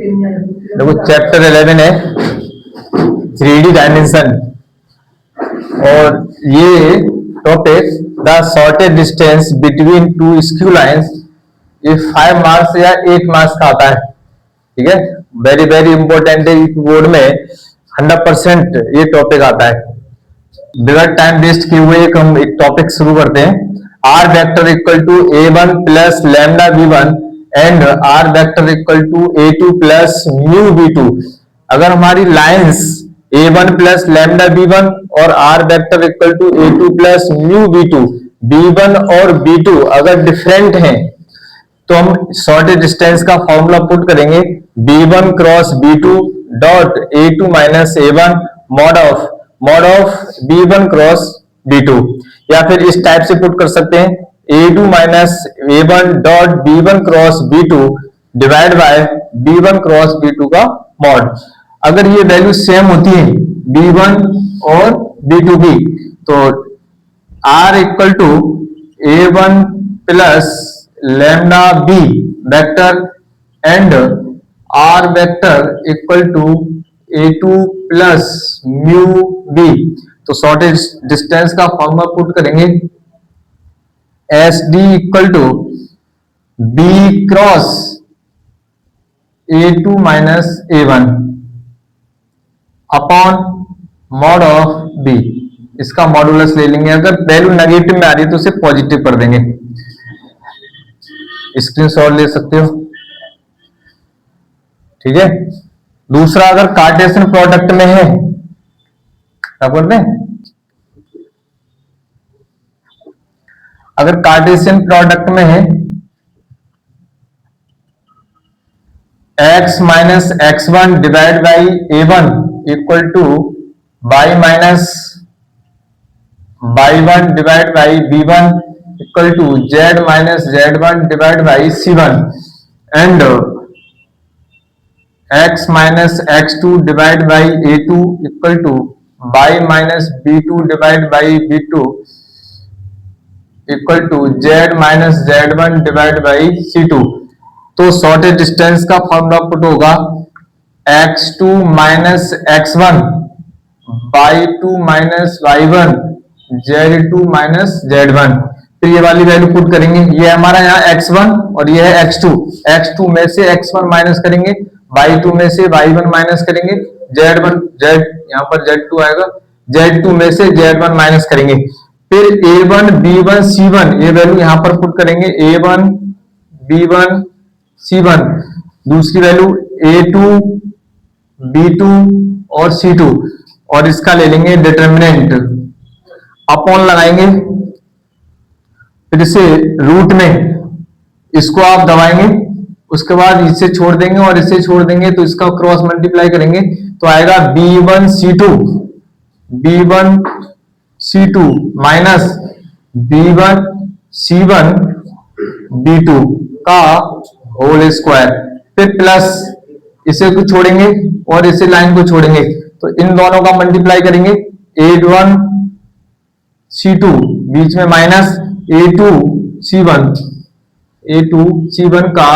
देखो चैप्टर 11 है 3D dimension, और ये topic the shortage distance between two skew lines, ये 5 मार्क्स या 8 मार्क्स का आता है। ठीक है, वेरी वेरी इंपॉर्टेंट है, बोर्ड में 100% ये टॉपिक आता है। बिगर टाइम वेस्ट किए हुए हम एक टॉपिक शुरू करते हैं। R vector equal to a1 plus lambda b1 and r vector equal to a2 plus mu b2। अगर हमारी lines a1 plus lambda b1 और r vector equal to a2 plus mu b2, b1 और b2 अगर different हैं तो हम shortest distance का formula put करेंगे b1 cross b2 dot a2 minus a1 mod of b1 cross b2, या फिर इस टाइप से पुट कर सकते हैं a2 minus a1 dot b1 cross b2 divide bye b1 cross b2 का मॉड। अगर ये वैल्यू सेम होती है b1 और b2 की, तो r equal to a1 plus lambda b vector and r vector equal to a2 plus mu b। तो shortest distance का फॉर्मूला पुट करेंगे SD equal to b cross a2 minus a1 upon mod of b। इसका modulus ले लेंगे, अगर value negative में आ रही है तो उसे पॉजिटिव कर देंगे। स्क्रीनशॉट ले सकते हो। ठीक है, दूसरा अगर कार्टेशियन प्रोडक्ट में है क्या बोलते हैं, अगर कार्टेशियन प्रोडक्ट में है x minus x1 divide by a1 equal to y minus y1 divide by b1 equal to z minus z1 divide by c1 and x minus x2 divide by a2 equal to y minus b2 divide by b2 equal to z minus z1 divide by c2। तो shortest distance का formula put होगा x2 minus x1 y2 minus y1 z2 minus z1। फिर ये वाली value put करेंगे, ये हमारा यहाँ x1 और ये है x2। x2 में से x1 माइनस करेंगे, y2 में से y1 माइनस करेंगे, z1 z यहाँ पर z2 आएगा, z2 में से z1 माइनस करेंगे। फिर a1 b1 c1 ये वैल्यू यहाँ पर पुट करेंगे, a1 b1 c1। दूसरी वैल्यू a2 b2 और c2, और इसका ले लेंगे डिटर्मिनेंट, अपॉन लगाएंगे, फिर इसे रूट में इसको आप दबाएंगे, उसके बाद इसे छोड़ देंगे और इसे छोड़ देंगे, तो इसका क्रॉस मल्टीप्लाई करेंगे तो आएगा b1 c2 minus b1 c1 b2 का होल स्क्वायर, फिर प्लस इसे को छोड़ेंगे और इसे लाइन को छोड़ेंगे, तो इन दोनों का मल्टीप्लाई करेंगे a1 c2 बीच में माइनस a2 c1 का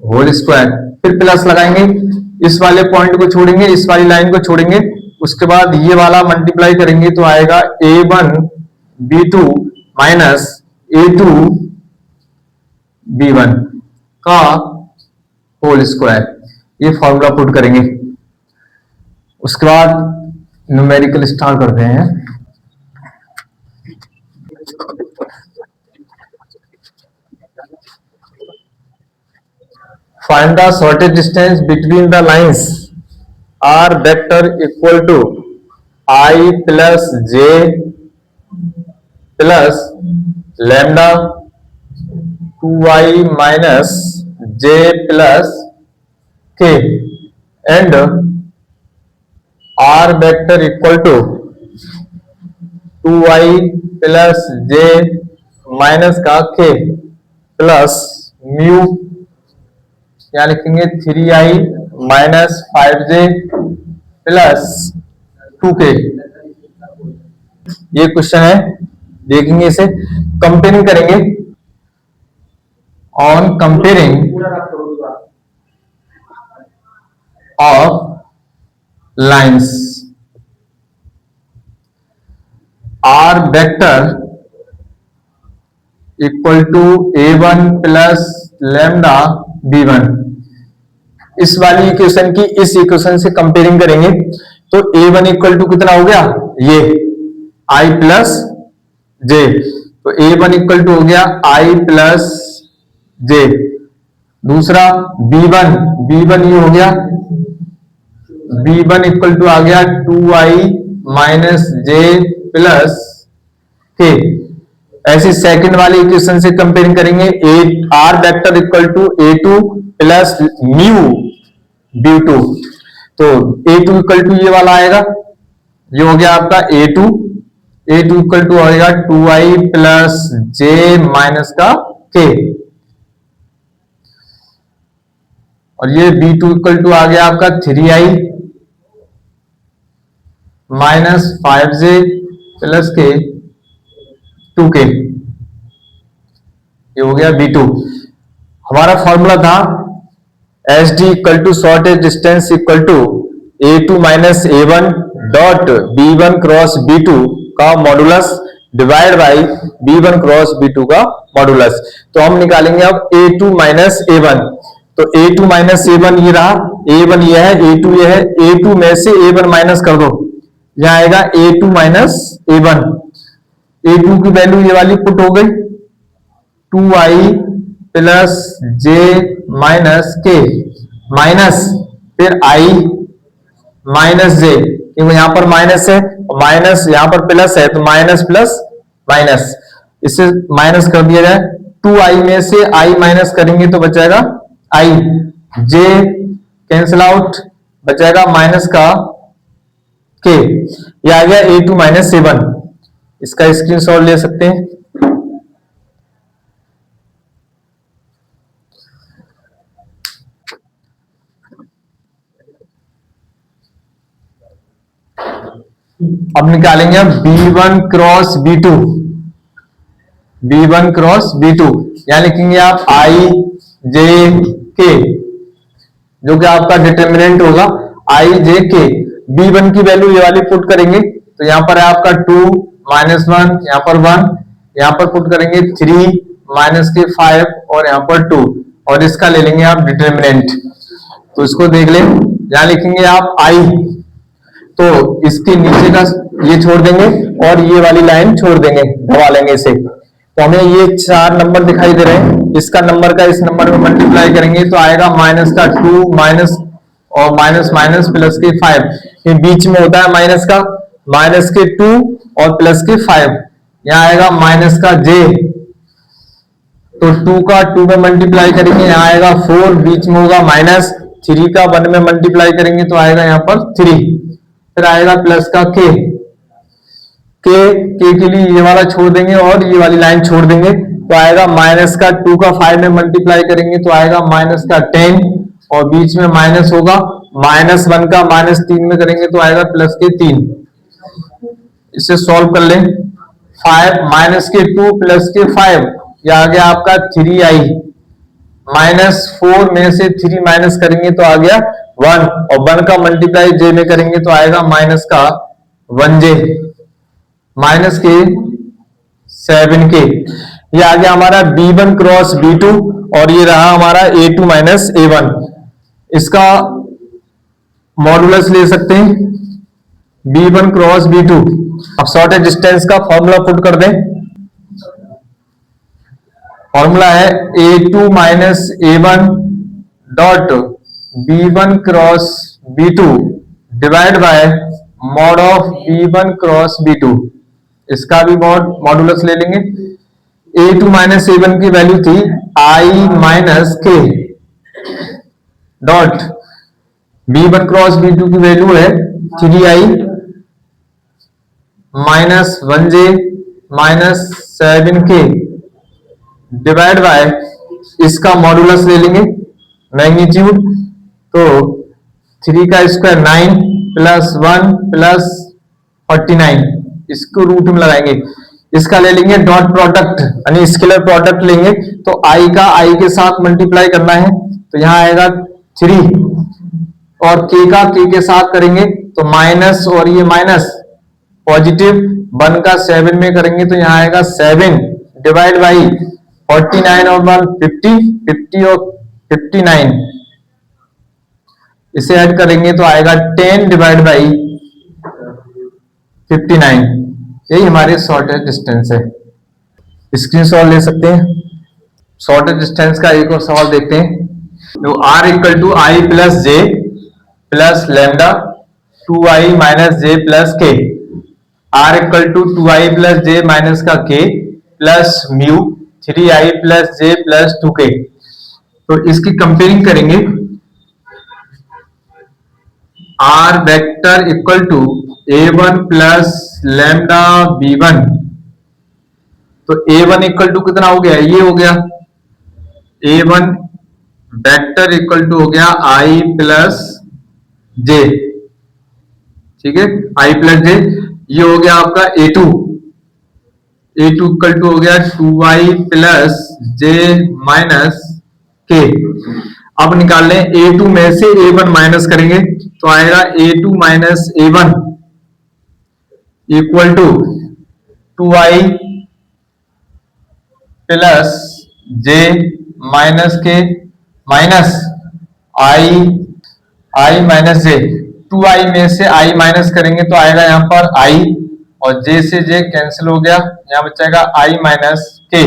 होल स्क्वायर, फिर प्लस लगाएंगे, इस वाले पॉइंट को छोड़ेंगे, इस वाली लाइन को छोड़ेंगे, उसके बाद ये वाला मल्टीप्लाई करेंगे तो आएगा a1 b2 minus a2 b1 का होल स्क्वायर। ये फॉर्मूला पुट करेंगे, उसके बाद न्यूमेरिकल स्टार्ट करते हैं। Find the shortest distance between the lines r vector equal to I plus j plus lambda 2i minus j plus k and r vector equal to 2i plus j minus का k plus mu, यहाँ लिखेंगे 3i minus 5j plus 2k। ये question है, देखेंगे इसे, comparing करेंगे। On comparing of lines r vector equal to a1 plus lambda b1। इस वाली इक्वेशन की इस इक्वेशन से कंपेयरिंग करेंगे तो a1 इक्वल टू कितना हो गया, ये i प्लस जे, तो a1 इक्वल टू हो गया i प्लस जे। दूसरा b1 ये हो गया, b1 इक्वल टू आ गया 2i माइनस जे प्लस के। ऐसे सेकंड वाली इक्वेशन से कंपेयरिंग करेंगे, r vector equal to a2 plus mu b2, तो a2 इक्वल टू ये वाला आएगा, ये हो गया आपका a2 इक्वल टू आएगा 2i प्लस जे माइनस का k, और ये b2 इक्वल टू आ गया आपका 3i माइनस 5j प्लस के 2k, ये हो गया b2। हमारा फॉर्मूला था S D equal to shortest distance equal to a2 minus a1 dot b1 cross b2 का modulus divide by b1 cross b2 का मॉडुलस। तो हम निकालेंगे अब a2 माइनस a1, तो a2 माइनस a1 ये रहा, a1 ये है, a2 ये है, a2 में से a1 माइनस कर दो, यहां आएगा a2 माइनस a1, a2 की वैल्यू ये वाली पुट हो गई 2i plus J minus K minus फिर i माइनस जे, क्योंकि यहां पर माइनस है, माइनस यहां पर प्लस है, तो माइनस प्लस माइनस, इससे माइनस कर दिया जाए, 2i में से i माइनस करेंगे तो बचेगा i, जे कैंसिल आउट, बचेगा माइनस का k, ये आ गया a2 माइनस a1। इसका स्क्रीनशॉट ले सकते हैं। अब निकालेंगे हम b1 cross b2, b1 cross b2, यहां लिखेंगे आप i j k, जो कि आपका डिटर्मिनेंट होगा i j k। b1 की वैल्यू ये वाली पुट करेंगे, तो यहां पर है आपका 2 माइनस 1, यहां पर 1, यहां पर पुट करेंगे 3 माइनस के 5 और यहां पर 2, और इसका ले लेंगे आप डिटर्मिनेंट, तो इसको देख लें, यहां लिखेंगे आप i, तो इसके नीचे का ये छोड़ देंगे और ये वाली लाइन छोड़ देंगे, दबा लेंगे इसे, तो हमें ये 4 नंबर दिखाई दे रहे हैं, इसका नंबर का इस नंबर में मल्टीप्लाई करेंगे तो आएगा माइनस का 2 माइनस और माइनस माइनस प्लस के 5, ये बीच में होता है माइनस का, माइनस के 2 और प्लस के 5, यहाँ आएगा माइनस का j, तो 2 का 2 में मल्टीप्लाई करेंगे, यहाँ आएगा 4, बीच में होगा माइनस, 3 का 1 में मल्टीप्लाई करेंगे तो आएगा यहाँ पर 3, फिर आएगा प्लस का k के लिए ये वाला छोड़ देंगे और ये वाली लाइन छोड़ देंगे, तो आएगा माइनस का 2 का 5 में मल्टीप्लाई करेंगे तो आएगा माइनस का 10, और बीच में माइनस होगा, माइनस 1 का माइनस 3 में करेंगे तो आएगा प्लस के 3। इसे सॉल्व कर लें, 5 माइनस के 2 प्लस के 5, यह आ गया आपका 3i, माइनस 4 में से 3 माइनस करेंगे तो आ गया 1, और 1 का मल्टीप्लाई j में करेंगे तो आएगा माइनस का 1j, माइनस के 7k, ये आ गया हमारा b1 क्रॉस b2, और ये रहा हमारा a2 माइनस a1। इसका मॉडुलस ले सकते हैं b1 क्रॉस b2। अब शॉर्टेज डिस्टेंस का फॉर्मूला पुट कर दें, फॉर्मूला है a2 minus a1 dot b1 cross b2 divide by mod of b1 cross b2। इसका भी मॉडुलस ले लेंगे, a2 माइनस a1 की वैल्यू थी i minus k dot b1 cross b2 की वैल्यू है 3i minus 1j minus 7k divide by, इसका modulus ले लेंगे मैग्नीट्यूड, तो 3 का स्क्वायर 9 प्लस 1 प्लस 49, इसको रूट में लगाएंगे, इसका ले लेंगे डॉट प्रोडक्ट यानी स्केलर प्रोडक्ट लेंगे, तो i का i के साथ मल्टीप्लाई करना है, तो यहां आएगा 3 और k का k के साथ करेंगे तो माइनस, और ये माइनस पॉजिटिव, 1 का 7 में करेंगे तो यहाँ आएगा 7 डिवाइड बाई 49 और 1 50, 50 और 59, इसे ऐड करेंगे तो आएगा 10 डिवाइड बाई 59। यही हमारे शॉर्टेस्ट डिस्टेंस है। स्क्रीनशॉट ले सकते हैं। शॉर्टेस्ट डिस्टेंस का एक और सवाल देखते हैं। तो r equal to I plus J plus lambda 2i minus J plus K, r equal to 2i plus J minus का k plus mu 3i plus जे प्लस 2k। तो इसकी कंपेयरिंग करेंगे। r vector equal to a1 plus lambda b1, तो a1 equal to कितना हो गया, ये हो गया a1 वेक्टर इक्वल टू हो गया i प्लस जे, ठीक है, i प्लस जे। ये हो गया आपका a2 इक्वल टू हो गया 2i प्लस जे माइनस के। अब निकाल लें a2 में से a1 माइनस करेंगे तो आएगा a2 minus a1 equal to 2i plus J minus K minus i minus J. 2i में से i माइनस करेंगे तो आएगा यहाँ पर i, और j से j कैंसिल हो गया, यहाँ बचेगा i माइनस के।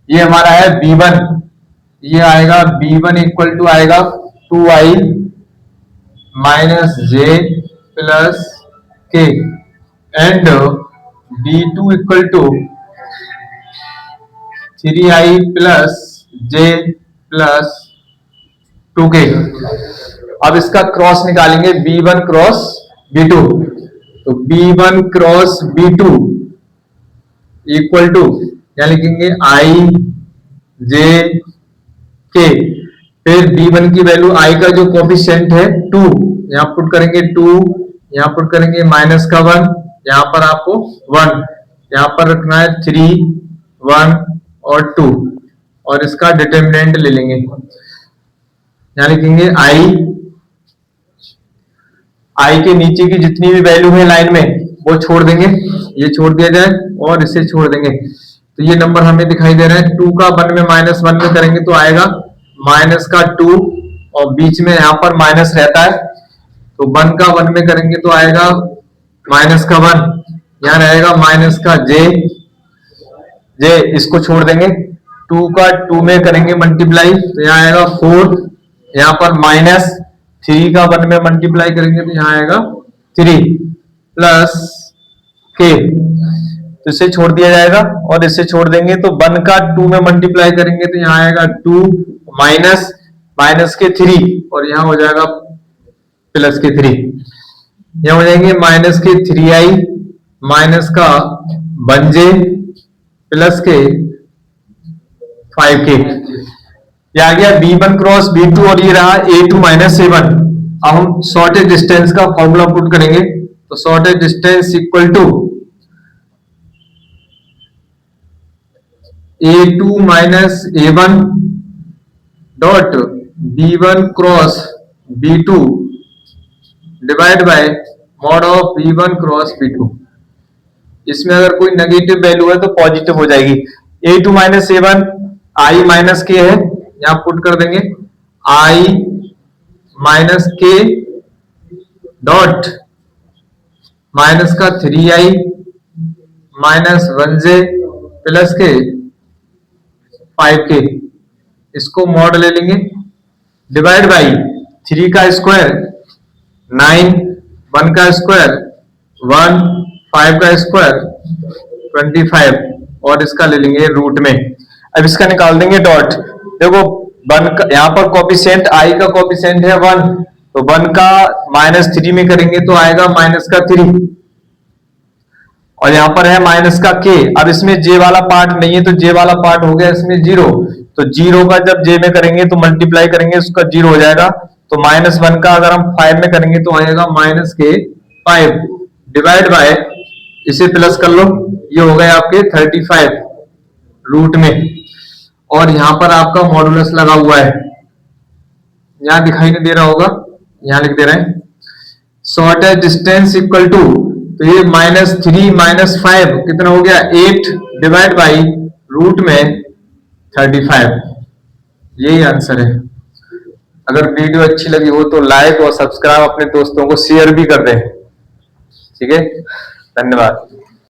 ये हमारा है b1, ये आएगा b1 इक्वल टू आएगा 2i minus J plus k, and b2 equal to 3i plus J plus 2k। अब इसका क्रॉस निकालेंगे b1 क्रॉस b2, तो b1 cross b2 equal to क्या लिखेंगे i j k, फिर b1 की वैल्यू i का जो कोफिशिएंट है 2, यहाँ पुट करेंगे 2, यहाँ पुट करेंगे माइनस का 1, यहाँ पर आपको 1, यहाँ पर रखना है 3, 1 और 2, और इसका डिटर्मिनेंट ले लेंगे। यहाँ लिखेंगे आई के नीचे की जितनी भी वैल्यू है लाइन में वो छोड़ देंगे, ये छोड़ दिया जाए और इसे छोड़ देंगे, तो ये नंबर हमें दिखाई दे रहा है। 2 का 1 में माइनस 1 में करेंगे तो आएगा माइनस का 2, और बीच में यहाँ पर माइनस रहता है, तो 1 का 1 में करेंगे तो आएगा माइनस का 1, यहाँ रहेगा माइनस का जे, इसको छोड़ देंगे। 2 का 2 में करेंगे मल्टीप्लाई तो यहाँ आएगा 4, यहाँ पर माइनस 3 का 1 में मल्टीप्लाई करेंगे तो यहाँ आएगा 3 प्लस के, तो इसे छोड़ दिया जाएगा और इसे छोड़ देंगे, तो 1 का 2 में मल्टीप्लाई करेंगे तो यहाँ आएगा 2 माइनस माइनस के 3, और यहाँ हो जाएगा प्लस के 3, यहाँ हो जाएंगे माइनस के 3i माइनस का 1j प्लस के 5k। ये आ गया b1 क्रॉस b2, और ये रहा a2 माइनस a1। अब हम शॉर्टेज डिस्टेंस का फॉर्मूला पुट करेंगे, तो shortest distance equal to a2 minus a1 dot b1 cross b2 divide by mod of b1 cross b2। इसमें अगर कोई नेगेटिव वैल्यू है तो पॉजिटिव हो जाएगी। a2 minus a1 i minus k है, यहां पुट कर देंगे i minus k dot minus का 3i माइनस 1j प्लस के 5k, इसको मॉड ले लेंगे, डिवाइड बाई 3 का स्क्वायर 9, 1 का स्क्वायर 1, 5 का स्क्वायर 25, और इसका ले लेंगे रूट में। अब इसका निकाल देंगे डॉट। देखो 1 का यहाँ पर कोफिशिएंट i का कोफिशिएंट है 1, तो 1 का माइनस 3 में करेंगे तो आएगा माइनस का 3, और यहाँ पर है माइनस का k। अब इसमें j वाला पार्ट नहीं है तो j वाला पार्ट हो गया इसमें 0, तो 0 का जब j में करेंगे तो मल्टीप्लाई करेंगे उसका 0 हो जाएगा, तो माइनस 1 का अगर हम 5 में करेंगे तो आएगा माइनस के 5 डिवाइड बाय, इसे प्लस कर लो, ये हो गए आपके 35 रूट में, और यहाँ पर आपका मॉडुलस लगा हुआ है, यहाँ दिखाई नहीं दे रहा होगा, यहां लिख दे रहे हैं शॉर्टेस्ट डिस्टेंस इक्वल टू, तो ये -3 -5 कितना हो गया 8 डिवाइड बाई रूट में 35। यही आंसर है। अगर वीडियो अच्छी लगी हो तो लाइक और सब्सक्राइब अपने दोस्तों को शेयर भी कर दें। ठीक है, धन्यवाद।